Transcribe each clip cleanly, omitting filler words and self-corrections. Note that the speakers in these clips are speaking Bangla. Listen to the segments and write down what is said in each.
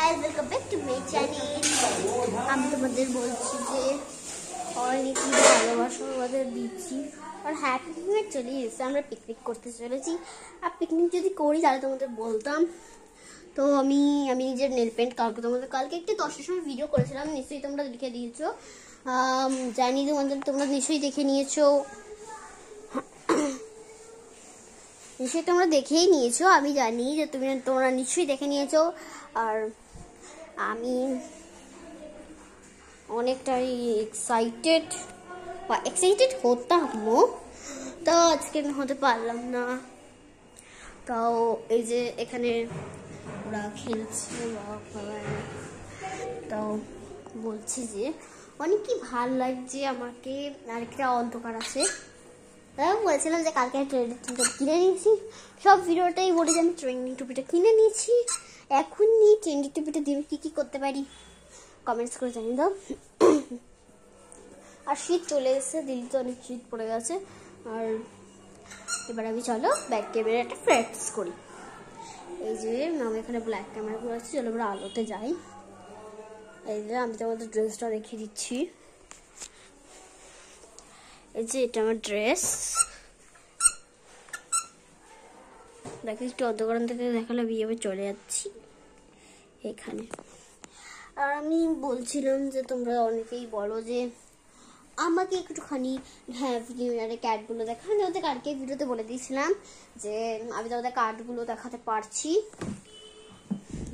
Guys, welcome back to my channel. আমি তোমাদের বলছি যে অনেক ভালোবাসা আমাদের দিচ্ছি আর হ্যাপি নিউ ইয়ার চলে এসেছে। আমরা পিকনিক করতে চলেছি। আর পিকনিক যদি করি তাহলে তোমাদের বলতাম। তো আমি নিজের নেল পেন্ট কালকে একটি 10টার সময় ভিডিও করেছিলাম, নিশ্চয়ই তোমরা দেখে দিয়েছো। জানি তোমরা নিশ্চয়ই দেখে নিয়েছো, নিশ্চয়ই তোমরা দেখেই নিয়েছো। আমি জানি যে তোমরা নিশ্চয়ই দেখে নিয়েছো। আর আমি অনেকটাই এক্সাইটেড হতাম, তো আজকে হতে পারলাম না। তাও এই যে এখানে ওরা খেলছে, তাও বলছি যে অনেক কি ভাল লাগছে আমাকে। আরেকটা অন্ধকার আছে, বলছিলাম যে কালকে ট্রেন্ডিং টুপিটা কিনে নিয়েছি। সব ভিডিওটাই বলে যে আমি ট্রেন্ডিং টুপিটা কিনে নিয়েছি। এখন নিয়ে ট্রেন্ডিং টুপিটা দিয়ে কি করতে পারি কমেন্টস করে জানিয়ে দাও। আর শীত চলে এসেছে, দিল্লিতে অনেক শীত পড়ে গেছে। আর এবার আমি চলো ব্যাক ক্যামেরা একটা ফ্রেক্স করি। এই যে আমি এখানে ব্ল্যাক ক্যামেরা করে আছি, চলো আমরা আলোতে যাই। এই যে আমি তোমাদের ড্রেসটা দেখিয়ে দিচ্ছি। এই যে এটা আমার ড্রেস, দেখো একটু অন্ধকার থেকে দেখালে বিয়ে চলে যাচ্ছি এখানে। আর আমি বলছিলাম যে তোমরা অনেকেই বলো যে আমাকে একটুখানি হ্যাপি নিউ ইয়ারের ক্যাটগুলো দেখা। আমি ওদের কার্ডকে ভিডিওতে বলে দিয়েছিলাম যে আমি তোমাদের কার্ডগুলো দেখাতে পারছি,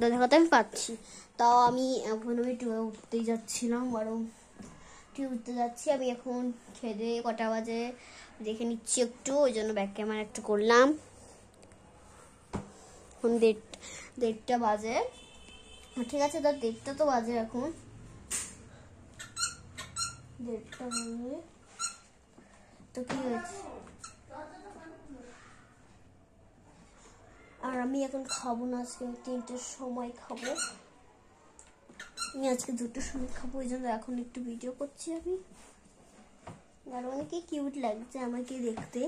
দেখাতে আমি পাচ্ছি। তাও আমি এখন উঠতেই যাচ্ছিলাম, উঠতে যাচ্ছি। আমি এখন খেতে কটা বাজে দেখে নিচ্ছি একটু, ওই জন্য ব্যাক ক্যামেরা একটু করলাম। এখন 1:30 বাজে, ঠিক আছে, তো 1:30 তো বাজে, এখন 1:30 বাজে। তো কি হয়েছে, আর আমি এখন খাবো না, আজকে 3টার সময় খাবো। আমি আজকে 2টার সময় খাবো, ওই জন্য এখন একটু ভিডিও করছি আমি। আর অনেকে কিউট লাগছে আমাকে দেখতে।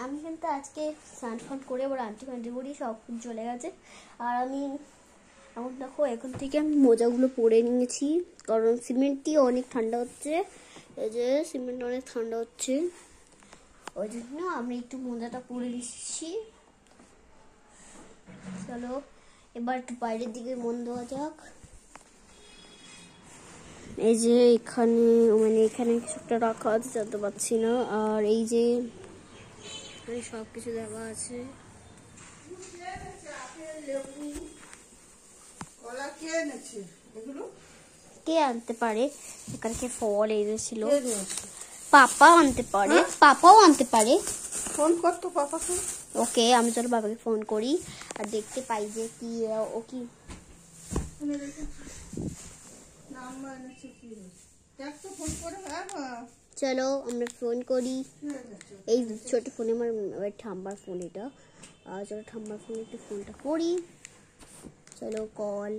আমি কিন্তু আজকে স্নান করে আবার আন্টি বড়ি সব চলে গেছে। আর আমি এখন দেখো, এখন থেকে আমি মোজাগুলো পরে নিয়েছি, কারণ সিমেন্টটি অনেক ঠান্ডা হচ্ছে। এই যে সিমেন্ট অনেক ঠান্ডা হচ্ছে, ওই জন্য আমি একটু মোজাটা পরে নিচ্ছি। চলো এবার একটু বাইরের দিকে মন দেওয়া যাক। এই যে এখানে কিছু একটা রাখা আছে, জানতে পারছি না। আর এই যে সব কিছু দেওয়া আছে। কে আনতে পারে এখানে? ফল এনেছিল, পাপা আনতে পারে, পাপাও আনতে পারে। ফোন করতো পাপাকে। ওকে, আমি চলো বাবাকে ফোন করি আর দেখতে পাই যে কি ও কি। চলো আমরা ফোন করি। এই ছোট ফোনে আমার ঠাম্বার ফোন এটা। চলো ঠাম্বার ফোনে একটু ফোনটা করি। চলো কল।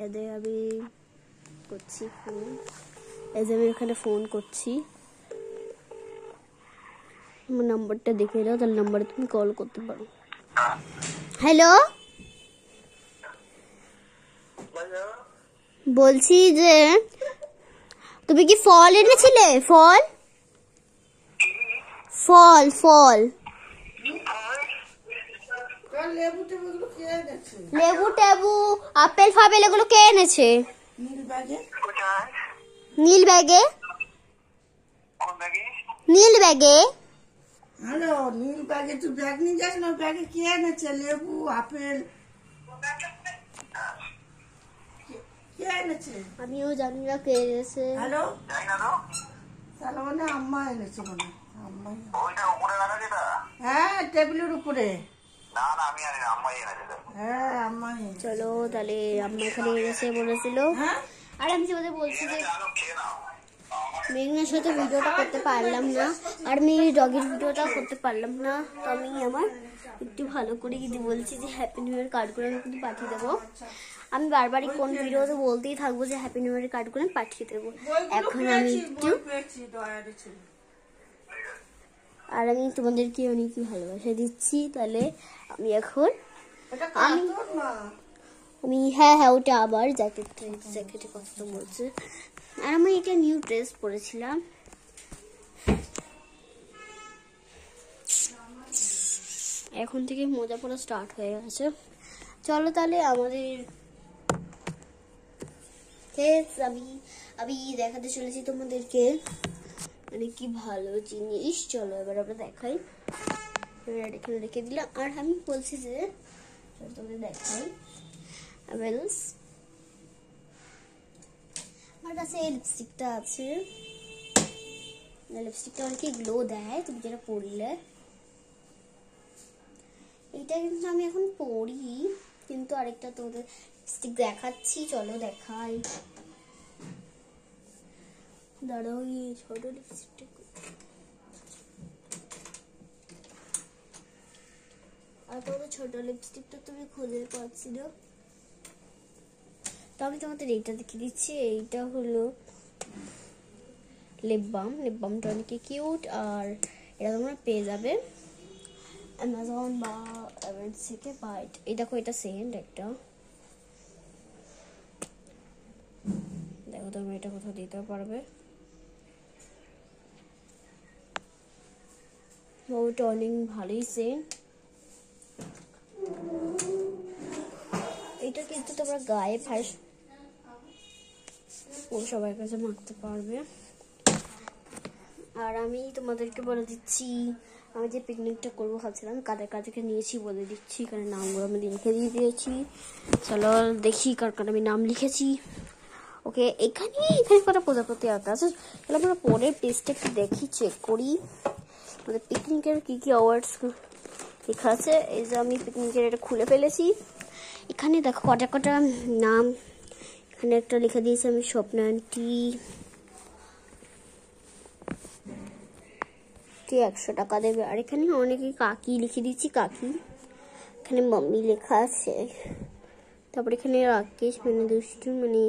এদের আমি করছি ফোন, এই যে আমি এখানে ফোন করছি। আমার নাম্বারটা দেখে দাও, তাহলে নাম্বারে তুমি কল করতে পারো। হ্যালো, বলছি যে তুমি কি ফল এনেছিলে? ফল ফল ফল লেবু টেবু আপেল ফাপেল এগুলো কে এনেছে? নীল ব্যাগে। নীল ব্যাগে? হ্যালো, নীল ব্যাগে তুই ব্যাগ নিয়ে যাস না, ব্যাগে কে এনেছে লেবু আপেল? কে এনেছে? আমিও জানি না কে এনেছে। হ্যালো, তাহলে মানে আম্মা এনেছে মনে হয়। আম্মা, হ্যাঁ, টেবিলের উপরে। হ্যাঁ, আম্মা। চলো তাহলে আম্মা এখানে এনেছে বলেছিল। আর আমি তোমাদের বলছি যে মেঘনার সাথে ভিডিওটা করতে পারলাম না, আর আমি ডগের ভিডিওটা করতে পারলাম না। তো আমি আমার একটু ভালো করে কিন্তু বলছি যে হ্যাপি নিউ ইয়ার কার্ডগুলো আমি কিন্তু পাঠিয়ে দেবো। আমি বারবারই কোন ভিডিওতে বলতেই থাকবো যে হ্যাপি নিউ ইয়ার কার্ডগুলো আমি পাঠিয়ে দেবো। এখন আমি একটু আর আমি তোমাদেরকে অনেক ভালোবাসা দিচ্ছি। তাহলে আমি এখন হ্যাঁ ওটা আবার জ্যাকেটে কথা বলছে। আর আমি এটা নিউ ড্রেস পরেছিলাম। এখন থেকে মজা পড়া স্টার্ট হয়ে গেছে। চলো তাহলে আমাদের আমি দেখাতে চলেছি তোমাদেরকে মানে কি ভালো জিনিস। চলো এবার আমরা দেখাই। এখানে রেখে দিলাম। আর আমি বলছি যে তোমাদের দেখাই আমার কাছে এই লিপস্টিকটা আছে। লিপস্টিকটা অনেক গ্লো দেয় তুমি যেটা পরলে। এইটা কিন্তু আমি এখন পরি, কিন্তু আরেকটা তোমাদের লিপস্টিক দেখাচ্ছি। চলো দেখাই। দাঁড়াও এই ছোট লিপস্টিকটা আর তোমাদের ছোট লিপস্টিকটা তুমি খুঁজে পাচ্ছি না, তো আমি তোমাদের এইটা দেখিয়ে দিচ্ছি। এইটা হলো লিপ বামটা অনেক কিউট। আর এটা তোমরা পেয়ে যাবে অ্যামাজন বা এভারেস্ট থেকে। বাট এই দেখো এটা সেন্ট একটা, দেখো তোমরা এটা কোথাও দিতে পারবে। ওটা অনেক ভালোই সেন্ট। এটা কিন্তু তোমরা গায়ে ফার্স্ট সবার কাছে মাখতে পারবে। আর আমি তোমাদেরকে বলে দিচ্ছি আমি যে পিকনিকটা করবো ভাবছিলাম কাদের কাদেরকে নিয়েছি বলে দিচ্ছি। এখানে নামগুলো আমি লিখে দিয়ে দিয়েছি। চলো দেখি কার কার আমি নাম লিখেছি। ওকে এখানে কটা প্রজাপতি আঁকা আছে। তাহলে আমরা পরের পেজটা একটু দেখি, চেক করি আমাদের পিকনিকের কি কি অ্যাওয়ার্ডস লেখা আছে। এই যে আমি পিকনিকের এটা খুলে ফেলেছি। এখানে দেখো কটা নাম। এখানে একটা লিখে দিয়েছি আমি স্বপ্না আন্টি, 100 টাকা দেবে। আর এখানে অনেকে কাকি লিখে দিচ্ছি, কাকি। এখানে মাম্মি লেখা আছে। তারপর এখানে রাকেশ মানে দুষ্টু মানে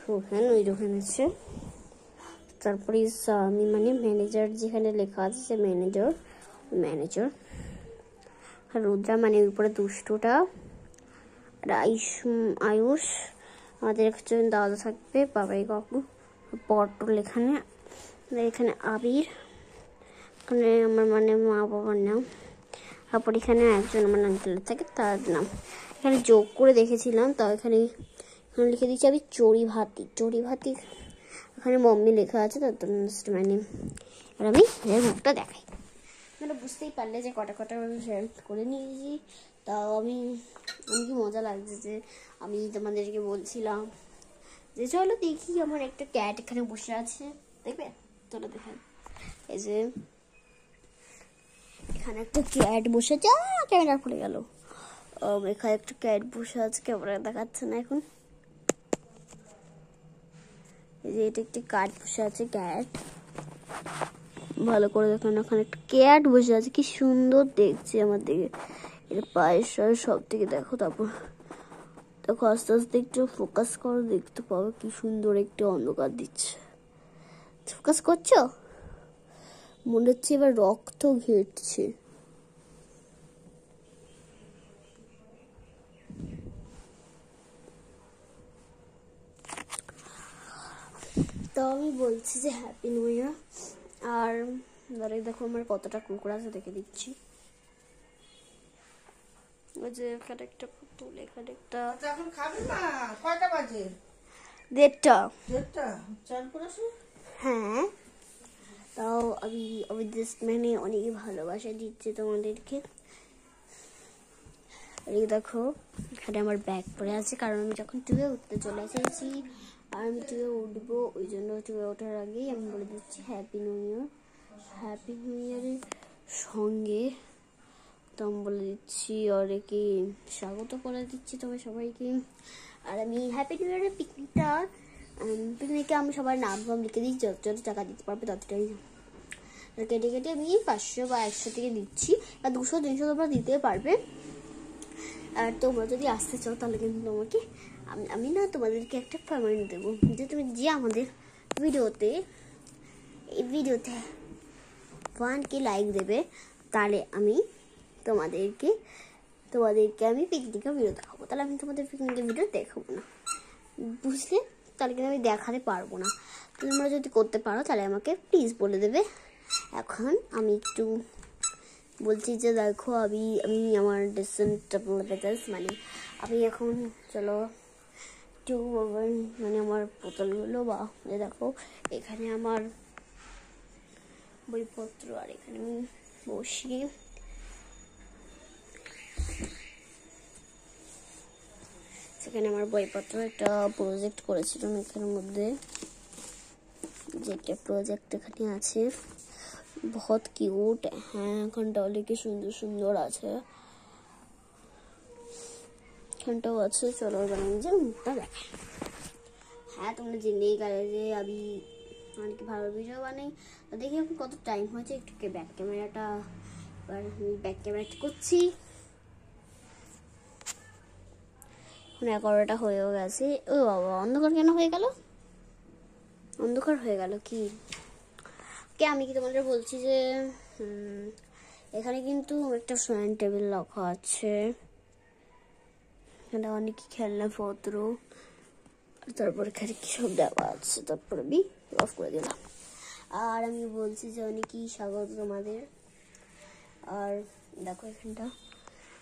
রোহান ওই রোহান আছে। তারপরে আমি মানে ম্যানেজার যেখানে লেখা আছে সে ম্যানেজার। আর রুদ্রা মানে উপরে দুষ্টুটা। আর আয়ুষ আমাদের একজন দাদা থাকবে, বাবাই কাকু। পটল এখানে আবির, এখানে আমার মানে মা বাবার নাম। তারপর এখানে একজন আমার আঙ্কেলের থাকে তার নাম। এখানে যোগ করে দেখেছিলাম, তাও এখানে লিখে দিচ্ছি আমি চড়ি ভাতি। এখানে মম্মি লেখা আছে তার মানে। আর আমি মুখটা দেখাই, মানে বুঝতেই পারলে যে কটা শেয়ার করে নিয়েছি। তাও আমি কি মজা লাগছে যে আমি তোমাদেরকে বলছিলাম যে চলো দেখি। আমার একটা ক্যাট এখানে বসে আছে, দেখবে? চলো দেখাই। এই যে এখানে একটা ক্যাট বসে আছে। ক্যামেরা পড়ে গেল। এখানে একটা ক্যাট বসে আছে, ক্যামেরা দেখাচ্ছে না এখন। এই যে এটা একটি ক্যাট বসে আছে, ক্যাট ভালো করে দেখুন। ওখানে একটা ক্যাট বসে আছে, কি সুন্দর দেখছে আমার দিকে। এর পায়ের সব থেকে দেখো। তারপর দেখো আস্তে আস্তে একটু ফোকাস করো, দেখতে পাবো কি সুন্দর একটু অন্ধকার দিচ্ছে। ফোকাস করছো? মনে হচ্ছে এবার রক্ত ঘেটছে। তো আমি বলছি যে হ্যাপি নিউ ইয়ার। আর ধরে দেখো আমার কতটা কুকুর আছে দেখে দিচ্ছি। ওই যে এখানে একটা পুতুল, এখানে একটা। এখন খাবে না? কয়টা বাজে? 1:30। চান করেছো? হ্যাঁ। তাও আমি মানে অনেক ভালোবাসা দিচ্ছে তোমাদেরকে। এই দেখো এখানে আমার ব্যাগ পরে আছে, কারণ আমি যখন টুয়ে উঠতে চলে এসেছি। আর আমি টুয়ে উঠবো, ওই জন্য টুয়ে ওঠার আগেই আমি বলে দিচ্ছি হ্যাপি নিউ ইয়ারের সঙ্গে তো আমি বলে দিচ্ছি অনেকে স্বাগত করে দিচ্ছি তোমার সবাইকে। আর আমি হ্যাপি নিউ ইয়ারের পিকনিকে আমি সবার নাম লিখে দিচ্ছি, যত টাকা দিতে পারবে ততটাই কেটে আমি 500 বা 100 থেকে দিচ্ছি। আর 200-300 তোমরা দিতে পারবে। আর তোমরা যদি আসতে চাও তাহলে কিন্তু তোমাকে আমি না তোমাদেরকে একটা পেমেন্ট দেবো, যে তুমি যে আমাদের ভিডিওতে 1K লাইক দেবে, তাহলে আমি তোমাদেরকে আমি পিকনিকের ভিডিও দেখাবো। তাহলে আমি তোমাদের পিকনিকের ভিডিও দেখাবো না, বুঝলে? তাহলে কিন্তু আমি দেখাতে পারবো না। তোমরা যদি করতে পারো তাহলে আমাকে প্লিজ বলে দেবে। এখন আমি একটু বলছি যে দেখো, আমি আমার ডিসেন্ট মানে আমি এখন চলো একটু মানে আমার বোতলগুলো বা দেখো, এখানে আমার বইপত্র, আর এখানে আমি বসি। সেখানে আমার বইপত্র একটা প্রজেক্ট করেছিলাম এখানের মধ্যে, যেটা প্রজেক্ট এখানে আছে বহুত কিউট। হ্যাঁ, এখানটা অনেক সুন্দর সুন্দর আছে, এখানটাও আছে। চলো এবার আমি যে মুখটা দেখাই। হ্যাঁ, তোমরা জেনেই গেলে যে আমি অনেক ভালো ভিডিও বানাই। দেখি এখন কত টাইম হয়েছে, একটু ব্যাক ক্যামেরাটা, এবার আমি ব্যাক ক্যামেরাটা করছি। এখন 11টা হয়েও গেছে। ও বাবা, অন্ধকার কেন হয়ে গেল? অন্ধকার হয়ে গেল কি? আমি কি তোমাদের বলছি যে এখানে কিন্তু একটা ফ্যান টেবিল রাখা আছে, এখানে অনেক খেলনা পত্র, তারপর এখানে কি সব দেওয়া আছে। তারপর আমি অফ করে দিলাম। আর আমি বলছি যে অনেকই স্বাগত তোমাদের। আর দেখো এখানটা,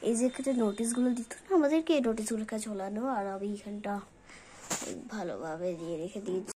এই যে এখানে নোটিশগুলো দিত না আমাদেরকে, এই নোটিশগুলোকে ঝোলানো, আর আমি এখানটা ভালোভাবে দিয়ে রেখে দিয়েছি।